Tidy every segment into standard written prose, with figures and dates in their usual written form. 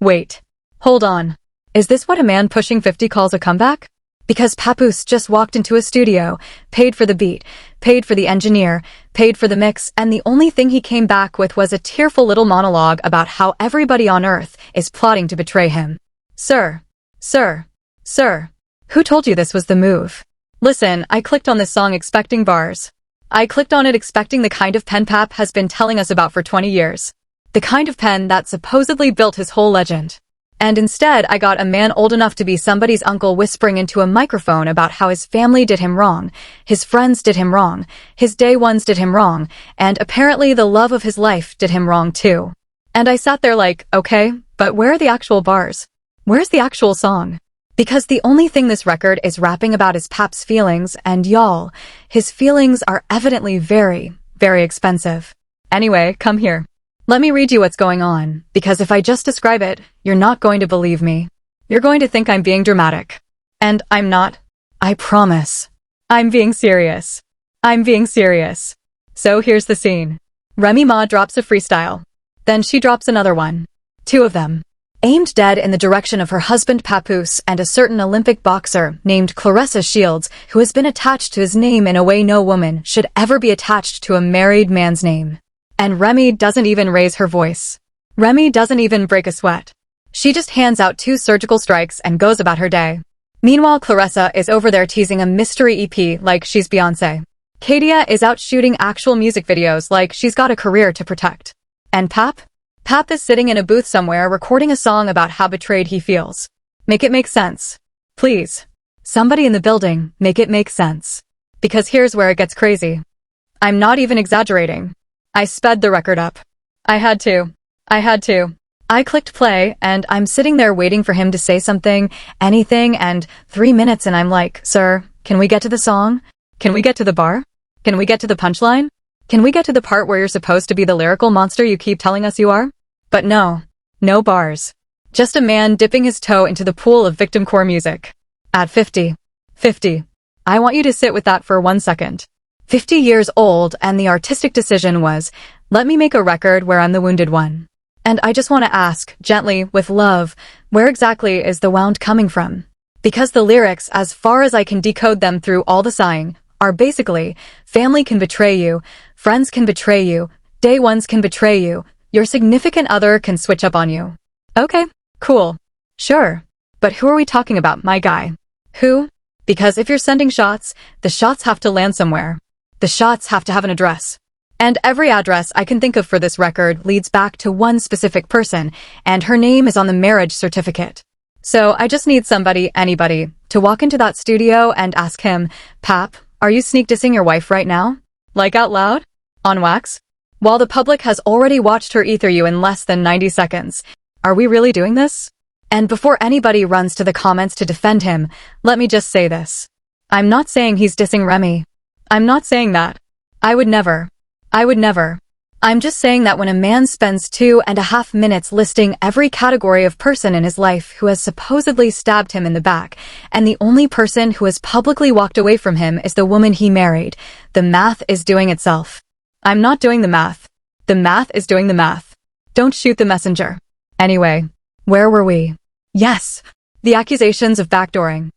Wait. Hold on. Is this what a man pushing 50 calls a comeback? Because Papoose just walked into a studio, paid for the beat, paid for the engineer, paid for the mix, and the only thing he came back with was a tearful little monologue about how everybody on Earth is plotting to betray him. Sir. Who told you this was the move? Listen, I clicked on this song expecting bars. I clicked on it expecting the kind of pen Pap has been telling us about for 20 years. The kind of pen that supposedly built his whole legend. And instead, I got a man old enough to be somebody's uncle whispering into a microphone about how his family did him wrong, his friends did him wrong, his day ones did him wrong, and apparently the love of his life did him wrong too. And I sat there like, okay, but where are the actual bars? Where's the actual song? Because the only thing this record is rapping about is Pap's feelings, and y'all, his feelings are evidently very, very expensive. Anyway, come here. Let me read you what's going on, because if I just describe it, you're not going to believe me. You're going to think I'm being dramatic. And I'm not. I promise. I'm being serious. I'm being serious. So here's the scene. Remy Ma drops a freestyle. Then she drops another one. Two of them. Aimed dead in the direction of her husband Papoose and a certain Olympic boxer named Claressa Shields, who has been attached to his name in a way no woman should ever be attached to a married man's name. And Remy doesn't even raise her voice. Remy doesn't even break a sweat. She just hands out 2 surgical strikes and goes about her day. Meanwhile, Claressa is over there teasing a mystery EP like she's Beyoncé. Kadia is out shooting actual music videos like she's got a career to protect. And Pap is sitting in a booth somewhere recording a song about how betrayed he feels. Make it make sense. Please. Somebody in the building, make it make sense. Because here's where it gets crazy. I'm not even exaggerating. I sped the record up. I had to. I clicked play, and I'm sitting there waiting for him to say something, anything, and 3 minutes and I'm like, sir, can we get to the song? Can we get to the bar? Can we get to the punchline? Can we get to the part where you're supposed to be the lyrical monster you keep telling us you are? But no. No bars. Just a man dipping his toe into the pool of victim core music. At 50. I want you to sit with that for 1 second. 50 years old, and the artistic decision was, let me make a record where I'm the wounded one. And I just want to ask, gently, with love, where exactly is the wound coming from? Because the lyrics, as far as I can decode them through all the sighing, are basically, family can betray you, friends can betray you, day ones can betray you, your significant other can switch up on you. Okay, cool. Sure. But who are we talking about, my guy? Who? Because if you're sending shots, the shots have to land somewhere. The shots have to have an address. And every address I can think of for this record leads back to one specific person, and her name is on the marriage certificate. So I just need somebody, anybody, to walk into that studio and ask him, Pap, are you sneak dissing your wife right now? Like out loud? On wax? While the public has already watched her ether you in less than 90 seconds. Are we really doing this? And before anybody runs to the comments to defend him, let me just say this. I'm not saying he's dissing Remy. I'm not saying that. I would never. I'm just saying that when a man spends 2.5 minutes listing every category of person in his life who has supposedly stabbed him in the back, and the only person who has publicly walked away from him is the woman he married, the math is doing itself. I'm not doing the math. The math is doing the math. Don't shoot the messenger. Anyway, where were we? Yes, the accusations of backdooring.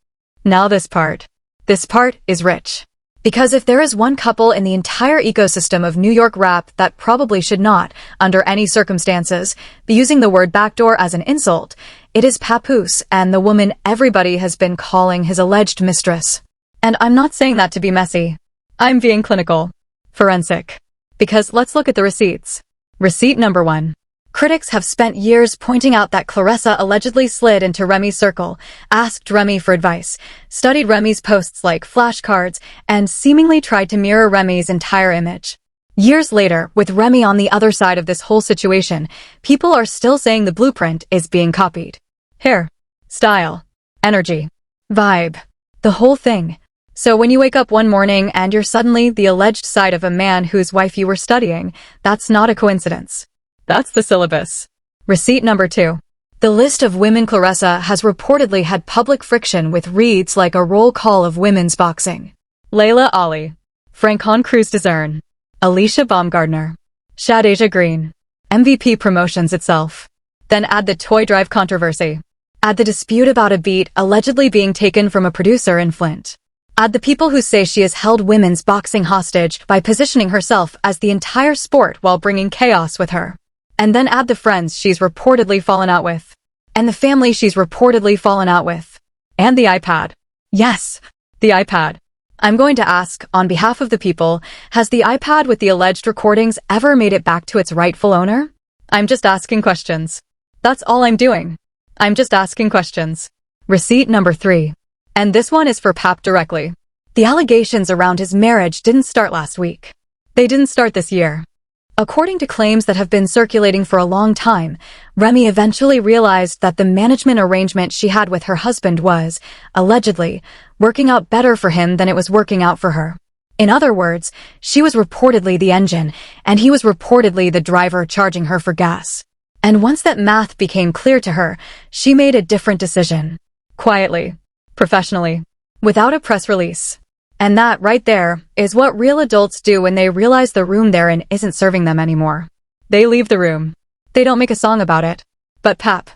Now this part. This part is rich. Because if there is one couple in the entire ecosystem of New York rap that probably should not, under any circumstances, be using the word backdoor as an insult, it is Papoose and the woman everybody has been calling his alleged mistress. And I'm not saying that to be messy. I'm being clinical. Forensic. Because let's look at the receipts. Receipt number 1. Critics have spent years pointing out that Claressa allegedly slid into Remy's circle, asked Remy for advice, studied Remy's posts like flashcards, and seemingly tried to mirror Remy's entire image. Years later, with Remy on the other side of this whole situation, people are still saying the blueprint is being copied. Hair, style, energy, vibe, the whole thing. So when you wake up one morning and you're suddenly the alleged side of a man whose wife you were studying, that's not a coincidence. That's the syllabus. Receipt number 2. The list of women Claressa has reportedly had public friction with reads like a roll call of women's boxing. Layla Ali, Francon Cruz Dezern, Alicia Baumgardner, Shadasia Green, MVP Promotions itself. Then add the toy drive controversy. Add the dispute about a beat allegedly being taken from a producer in Flint. Add the people who say she has held women's boxing hostage by positioning herself as the entire sport while bringing chaos with her. And then add the friends she's reportedly fallen out with. And the family she's reportedly fallen out with. And the iPad. Yes, the iPad. I'm going to ask, on behalf of the people, has the iPad with the alleged recordings ever made it back to its rightful owner? I'm just asking questions. That's all I'm doing. I'm just asking questions. Receipt number 3. And this one is for Pap directly. The allegations around his marriage didn't start last week. They didn't start this year. According to claims that have been circulating for a long time, Remy eventually realized that the management arrangement she had with her husband was, allegedly, working out better for him than it was working out for her. In other words, she was reportedly the engine, and he was reportedly the driver charging her for gas. And once that math became clear to her, she made a different decision. Quietly. Professionally. Without a press release. And that, right there, is what real adults do when they realize the room they're in isn't serving them anymore. They leave the room. They don't make a song about it. But Pap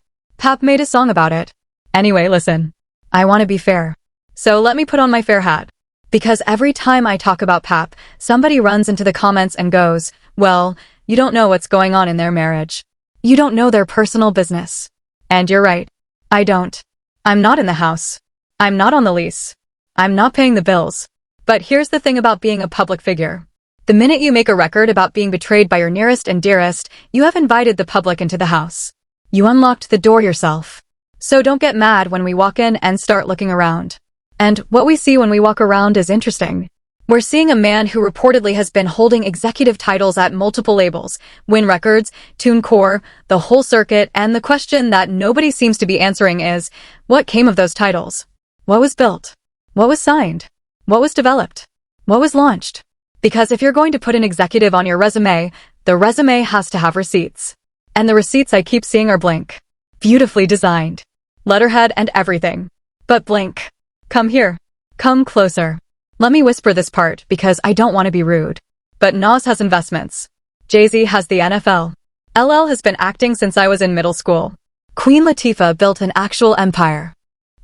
made a song about it. Anyway, listen. I want to be fair. So let me put on my fair hat. Because every time I talk about Pap, somebody runs into the comments and goes, well, you don't know what's going on in their marriage. You don't know their personal business. And you're right. I don't. I'm not in the house. I'm not on the lease. I'm not paying the bills. But here's the thing about being a public figure. The minute you make a record about being betrayed by your nearest and dearest, you have invited the public into the house. You unlocked the door yourself. So don't get mad when we walk in and start looking around. And what we see when we walk around is interesting. We're seeing a man who reportedly has been holding executive titles at multiple labels, Win Records, TuneCore, the whole circuit, and the question that nobody seems to be answering is, what came of those titles? What was built? What was signed? What was developed? What was launched? Because if you're going to put an executive on your resume, the resume has to have receipts. And the receipts I keep seeing are blank. Beautifully designed. Letterhead and everything. But blank. Come here. Come closer. Let me whisper this part because I don't want to be rude. But Nas has investments. Jay-Z has the NFL. LL has been acting since I was in middle school. Queen Latifah built an actual empire.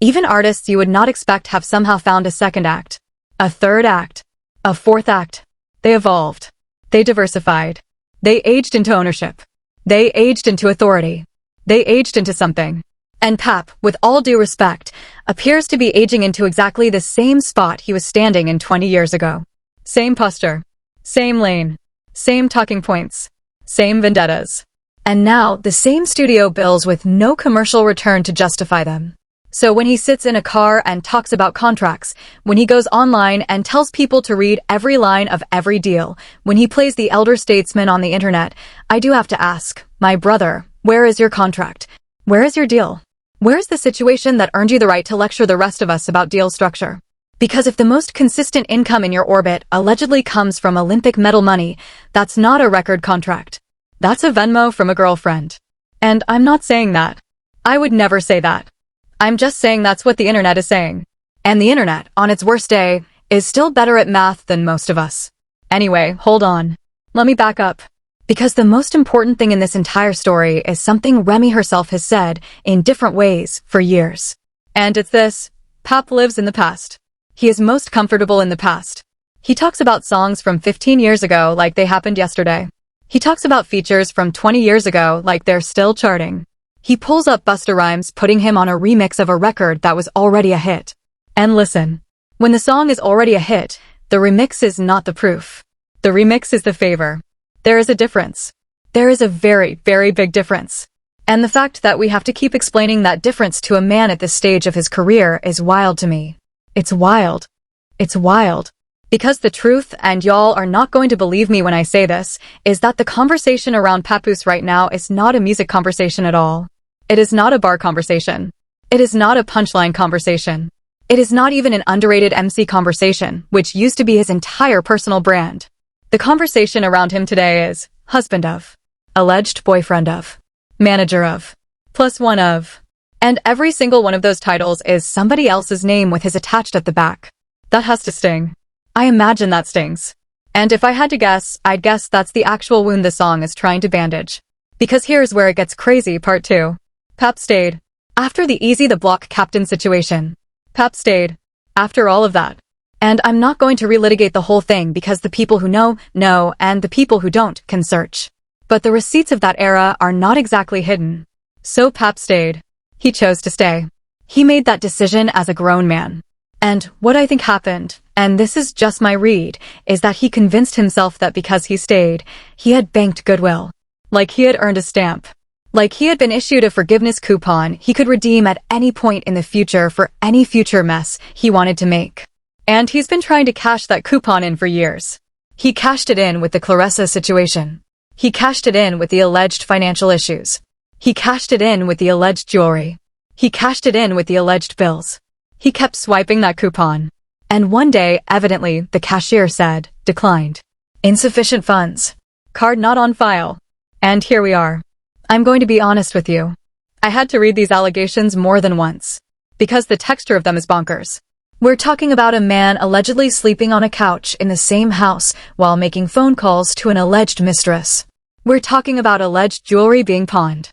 Even artists you would not expect have somehow found a second act. A third act. A fourth act. They evolved. They diversified. They aged into ownership. They aged into authority. They aged into something. And Pap, with all due respect, appears to be aging into exactly the same spot he was standing in 20 years ago. Same posture. Same lane. Same talking points. Same vendettas. And now, the same studio bills with no commercial return to justify them. So when he sits in a car and talks about contracts, when he goes online and tells people to read every line of every deal, when he plays the elder statesman on the internet, I do have to ask, my brother, where is your contract? Where is your deal? Where is the situation that earned you the right to lecture the rest of us about deal structure? Because if the most consistent income in your orbit allegedly comes from Olympic medal money, that's not a record contract. That's a Venmo from a girlfriend. And I'm not saying that. I would never say that. I'm just saying that's what the internet is saying. And the internet, on its worst day, is still better at math than most of us. Anyway, hold on. Let me back up. Because the most important thing in this entire story is something Remy herself has said in different ways for years. And it's this: Pap lives in the past. He is most comfortable in the past. He talks about songs from 15 years ago like they happened yesterday. He talks about features from 20 years ago like they're still charting. He pulls up Busta Rhymes putting him on a remix of a record that was already a hit. And listen, when the song is already a hit, the remix is not the proof. The remix is the favor. There is a difference. There is a very, very big difference. And the fact that we have to keep explaining that difference to a man at this stage of his career is wild to me. It's wild. It's wild. Because the truth, and y'all are not going to believe me when I say this, is that the conversation around Papoose right now is not a music conversation at all. It is not a bar conversation. It is not a punchline conversation. It is not even an underrated MC conversation, which used to be his entire personal brand. The conversation around him today is husband of, alleged boyfriend of, manager of, +1 of. And every single one of those titles is somebody else's name with his attached at the back. That has to sting. I imagine that stings. And if I had to guess, I'd guess that's the actual wound the song is trying to bandage. Because here's where it gets crazy, part 2. Pap stayed. After the easy the block captain situation. Pap stayed. After all of that. And I'm not going to relitigate the whole thing because the people who know, and the people who don't can search. But the receipts of that era are not exactly hidden. So Pap stayed. He chose to stay. He made that decision as a grown man. And what I think happened, and this is just my read, is that he convinced himself that because he stayed, he had banked goodwill. Like he had earned a stamp. Like he had been issued a forgiveness coupon he could redeem at any point in the future for any future mess he wanted to make. And he's been trying to cash that coupon in for years. He cashed it in with the Claressa situation. He cashed it in with the alleged financial issues. He cashed it in with the alleged jewelry. He cashed it in with the alleged bills. He kept swiping that coupon. And one day, evidently, the cashier said, declined. Insufficient funds. Card not on file. And here we are. I'm going to be honest with you. I had to read these allegations more than once. Because the texture of them is bonkers. We're talking about a man allegedly sleeping on a couch in the same house while making phone calls to an alleged mistress. We're talking about alleged jewelry being pawned.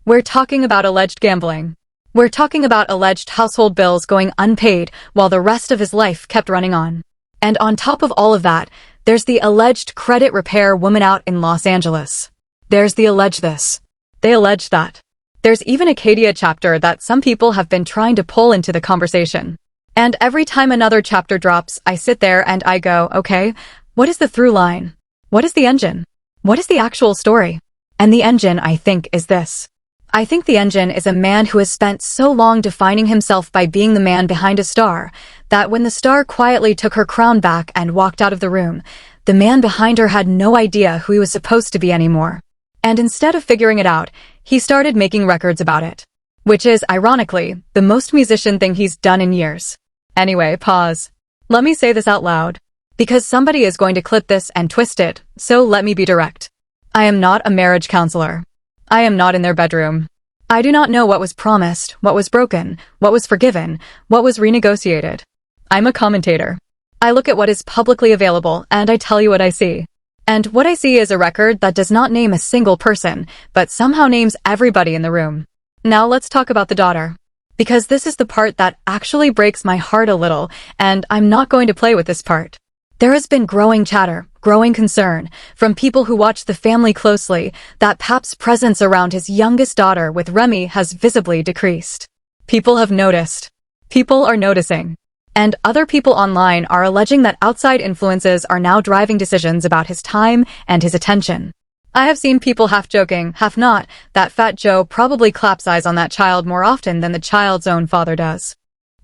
We're talking about alleged gambling. We're talking about alleged household bills going unpaid while the rest of his life kept running on. And on top of all of that, there's the alleged credit repair woman out in Los Angeles. There's the alleged this. They allege that. There's even a Cadia chapter that some people have been trying to pull into the conversation. And every time another chapter drops, I sit there and I go, okay, what is the through line? What is the engine? What is the actual story? And the engine, I think, is this. I think the engine is a man who has spent so long defining himself by being the man behind a star, that when the star quietly took her crown back and walked out of the room, the man behind her had no idea who he was supposed to be anymore. And instead of figuring it out, he started making records about it. Which is, ironically, the most musician thing he's done in years. Anyway, pause. Let me say this out loud. Because somebody is going to clip this and twist it, so let me be direct. I am not a marriage counselor. I am not in their bedroom. I do not know what was promised, what was broken, what was forgiven, what was renegotiated. I'm a commentator. I look at what is publicly available and I tell you what I see. And what I see is a record that does not name a single person, but somehow names everybody in the room. Now let's talk about the daughter. Because this is the part that actually breaks my heart a little, and I'm not going to play with this part. There has been growing chatter, growing concern, from people who watch the family closely, that Pap's presence around his youngest daughter with Remy has visibly decreased. People have noticed. People are noticing. And other people online are alleging that outside influences are now driving decisions about his time and his attention. I have seen people half joking, half not, that Fat Joe probably claps eyes on that child more often than the child's own father does.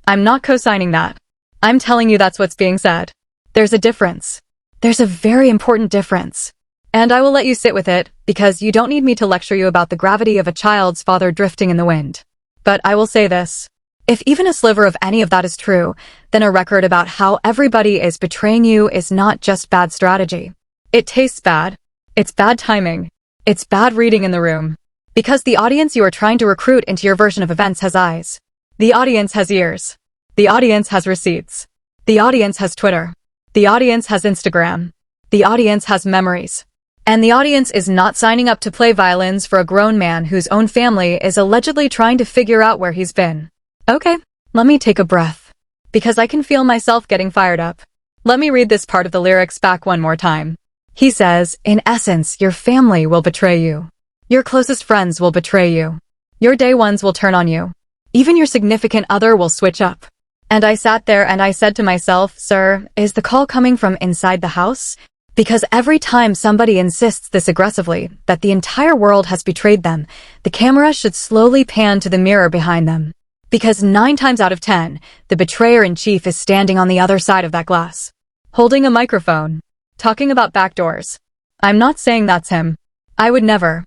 I'm not co-signing that. I'm telling you that's what's being said. There's a difference. There's a very important difference. And I will let you sit with it, because you don't need me to lecture you about the gravity of a child's father drifting in the wind. But I will say this. If even a sliver of any of that is true, then a record about how everybody is betraying you is not just bad strategy. It tastes bad. It's bad timing. It's bad reading in the room. Because the audience you are trying to recruit into your version of events has eyes. The audience has ears. The audience has receipts. The audience has Twitter. The audience has Instagram. The audience has memories. And the audience is not signing up to play violins for a grown man whose own family is allegedly trying to figure out where he's been. Okay, let me take a breath. Because I can feel myself getting fired up. Let me read this part of the lyrics back one more time. He says, in essence, your family will betray you. Your closest friends will betray you. Your day ones will turn on you. Even your significant other will switch up. And I sat there and I said to myself, sir, is the call coming from inside the house? Because every time somebody insists this aggressively, that the entire world has betrayed them, the camera should slowly pan to the mirror behind them. Because 9 times out of 10, the betrayer-in-chief is standing on the other side of that glass. Holding a microphone. Talking about backdoors. I'm not saying that's him. I would never.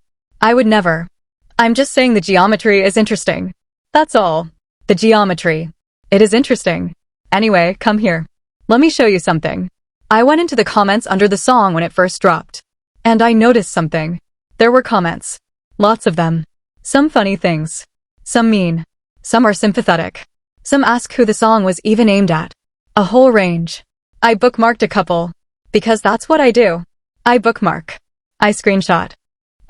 I'm just saying the geometry is interesting. That's all. The geometry. It is interesting. Anyway, come here. Let me show you something. I went into the comments under the song when it first dropped. And I noticed something. There were comments. Lots of them. Some funny things. Some mean. Some are sympathetic. Some ask who the song was even aimed at. A whole range. I bookmarked a couple. Because that's what I do. I bookmark. I screenshot.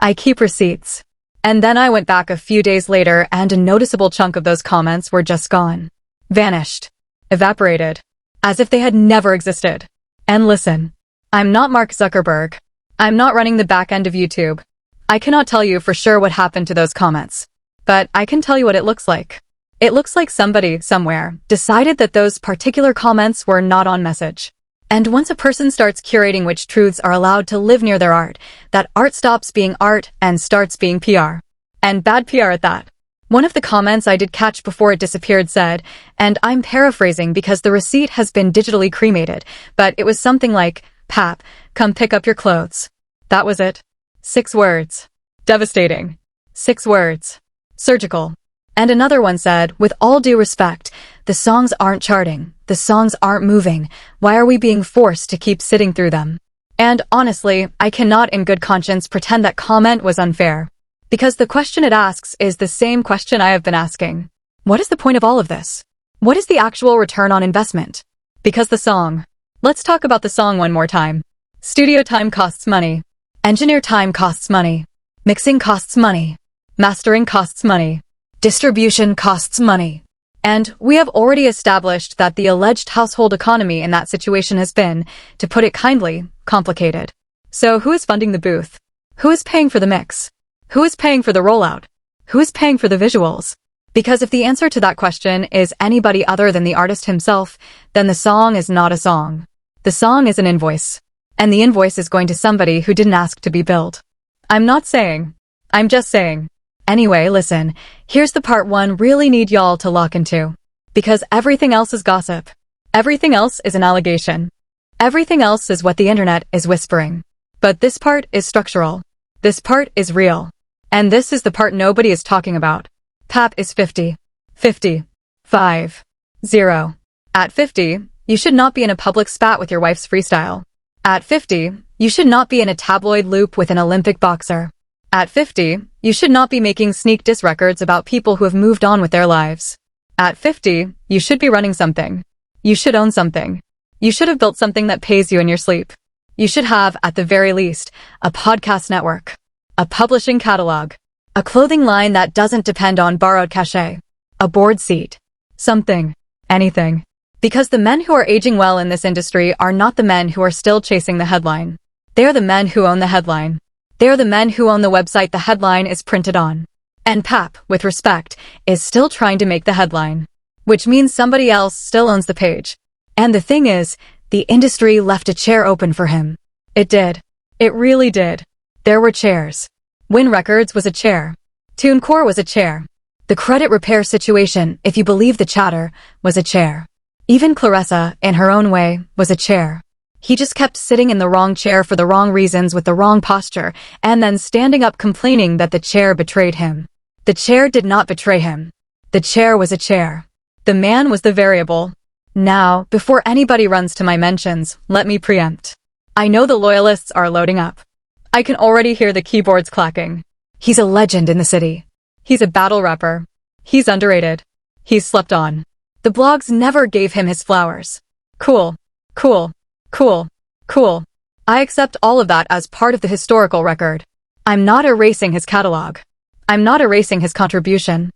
I keep receipts. And then I went back a few days later and a noticeable chunk of those comments were just gone. Vanished. Evaporated. As if they had never existed. And listen, I'm not Mark Zuckerberg. I'm not running the back end of YouTube. I cannot tell you for sure what happened to those comments. But I can tell you what it looks like. It looks like somebody, somewhere, decided that those particular comments were not on message. And once a person starts curating which truths are allowed to live near their art, that art stops being art and starts being PR. And bad PR at that. One of the comments I did catch before it disappeared said, and I'm paraphrasing because the receipt has been digitally cremated, but it was something like, "Pap, come pick up your clothes." That was it. 6 words. Devastating. 6 words. Surgical. And another one said, with all due respect, the songs aren't charting, the songs aren't moving, why are we being forced to keep sitting through them? And honestly, I cannot in good conscience pretend that comment was unfair. Because the question it asks is the same question I have been asking. What is the point of all of this? What is the actual return on investment? Because the song. Let's talk about the song one more time. Studio time costs money. Engineer time costs money. Mixing costs money. Mastering costs money. Distribution costs money. And we have already established that the alleged household economy in that situation has been, to put it kindly, complicated. So who is funding the booth? Who is paying for the mix? Who is paying for the rollout? Who is paying for the visuals? Because if the answer to that question is anybody other than the artist himself, then the song is not a song. The song is an invoice. And the invoice is going to somebody who didn't ask to be billed. I'm not saying. I'm just saying. Anyway, listen, here's the part one really need y'all to lock into. Because everything else is gossip. Everything else is an allegation. Everything else is what the internet is whispering. But this part is structural. This part is real. And this is the part nobody is talking about. Pap is 50. 50. 5. 0. At 50, you should not be in a public spat with your wife's freestyle. At 50, you should not be in a tabloid loop with an Olympic boxer. At 50, you should not be making sneak diss records about people who have moved on with their lives. At 50, you should be running something. You should own something. You should have built something that pays you in your sleep. You should have, at the very least, a podcast network, a publishing catalog, a clothing line that doesn't depend on borrowed cachet, a board seat, something, anything. Because the men who are aging well in this industry are not the men who are still chasing the headline. They are the men who own the headline. They are the men who own the website the headline is printed on. And Pap, with respect, is still trying to make the headline. Which means somebody else still owns the page. And the thing is, the industry left a chair open for him. It did. It really did. There were chairs. Win Records was a chair. TuneCore was a chair. The credit repair situation, if you believe the chatter, was a chair. Even Claressa, in her own way, was a chair. He just kept sitting in the wrong chair for the wrong reasons with the wrong posture, and then standing up complaining that the chair betrayed him. The chair did not betray him. The chair was a chair. The man was the variable. Now, before anybody runs to my mentions, let me preempt. I know the loyalists are loading up. I can already hear the keyboards clacking. He's a legend in the city. He's a battle rapper. He's underrated. He's slept on. The blogs never gave him his flowers. Cool. Cool. Cool. Cool. I accept all of that as part of the historical record. I'm not erasing his catalog. I'm not erasing his contribution.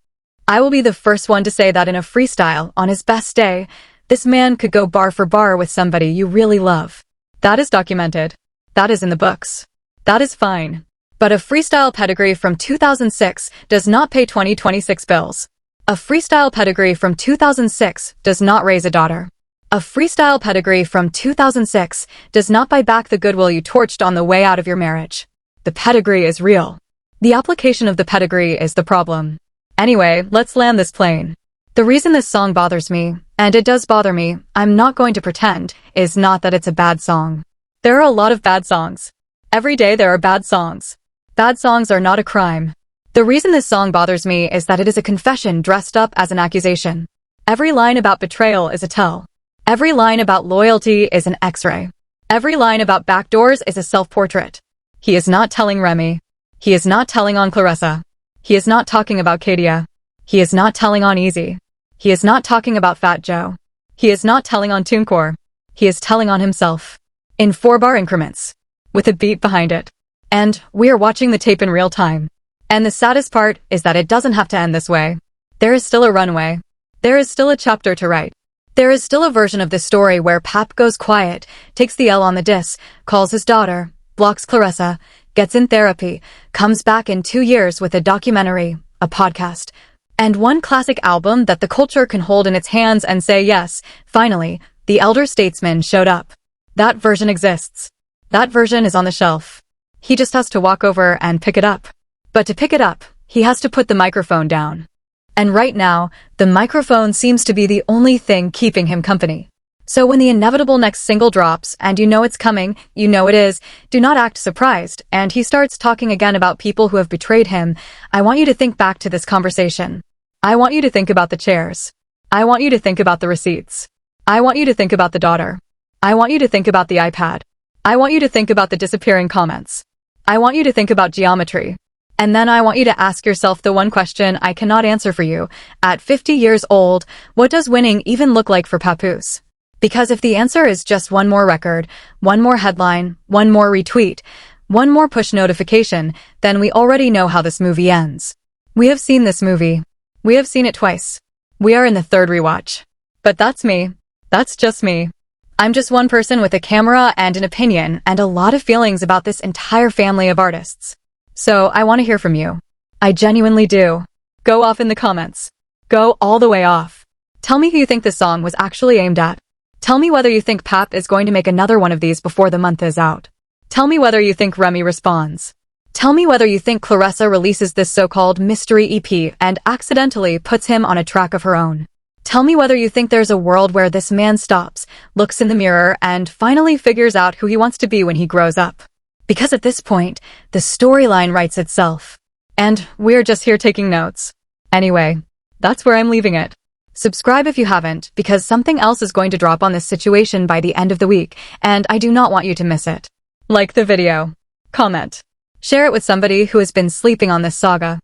I will be the first one to say that in a freestyle, on his best day, this man could go bar for bar with somebody you really love. That is documented. That is in the books. That is fine. But a freestyle pedigree from 2006 does not pay 2026 bills. A freestyle pedigree from 2006 does not raise a daughter. A freestyle pedigree from 2006 does not buy back the goodwill you torched on the way out of your marriage. The pedigree is real. The application of the pedigree is the problem. Anyway, let's land this plane. The reason this song bothers me, and it does bother me, I'm not going to pretend, is not that it's a bad song. There are a lot of bad songs. Every day there are bad songs. Bad songs are not a crime. The reason this song bothers me is that it is a confession dressed up as an accusation. Every line about betrayal is a tell. Every line about loyalty is an X-ray. Every line about backdoors is a self-portrait. He is not telling Remy. He is not telling on Claressa. He is not talking about Kadia. He is not telling on Easy. He is not talking about Fat Joe. He is not telling on TuneCore. He is telling on himself. In 4-bar increments. With a beat behind it. And we are watching the tape in real time. And the saddest part is that it doesn't have to end this way. There is still a runway. There is still a chapter to write. There is still a version of this story where Pap goes quiet, takes the L on the diss, calls his daughter, blocks Claressa, gets in therapy, comes back in 2 years with a documentary, a podcast, and one classic album that the culture can hold in its hands and say, yes, finally, the elder statesman showed up. That version exists. That version is on the shelf. He just has to walk over and pick it up. But to pick it up, he has to put the microphone down. And right now, the microphone seems to be the only thing keeping him company. So when the inevitable next single drops, and you know it's coming, you know it is, do not act surprised, and he starts talking again about people who have betrayed him, I want you to think back to this conversation. I want you to think about the chairs. I want you to think about the receipts. I want you to think about the daughter. I want you to think about the iPad. I want you to think about the disappearing comments. I want you to think about geometry. And then I want you to ask yourself the one question I cannot answer for you. At 50 years old, what does winning even look like for Papoose? Because if the answer is just one more record, one more headline, one more retweet, one more push notification, then we already know how this movie ends. We have seen this movie. We have seen it twice. We are in the third rewatch. But that's me. That's just me. I'm just one person with a camera and an opinion and a lot of feelings about this entire family of artists. So I want to hear from you. I genuinely do. Go off in the comments. Go all the way off. Tell me who you think this song was actually aimed at. Tell me whether you think Pap is going to make another one of these before the month is out. Tell me whether you think Remy responds. Tell me whether you think Claressa releases this so-called mystery EP and accidentally puts him on a track of her own. Tell me whether you think there's a world where this man stops, looks in the mirror, and finally figures out who he wants to be when he grows up. Because at this point, the storyline writes itself. And we're just here taking notes. Anyway, that's where I'm leaving it. Subscribe if you haven't, because something else is going to drop on this situation by the end of the week, and I do not want you to miss it. Like the video. Comment. Share it with somebody who has been sleeping on this saga.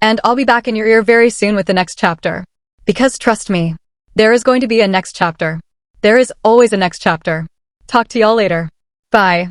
And I'll be back in your ear very soon with the next chapter. Because trust me, there is going to be a next chapter. There is always a next chapter. Talk to y'all later. Bye.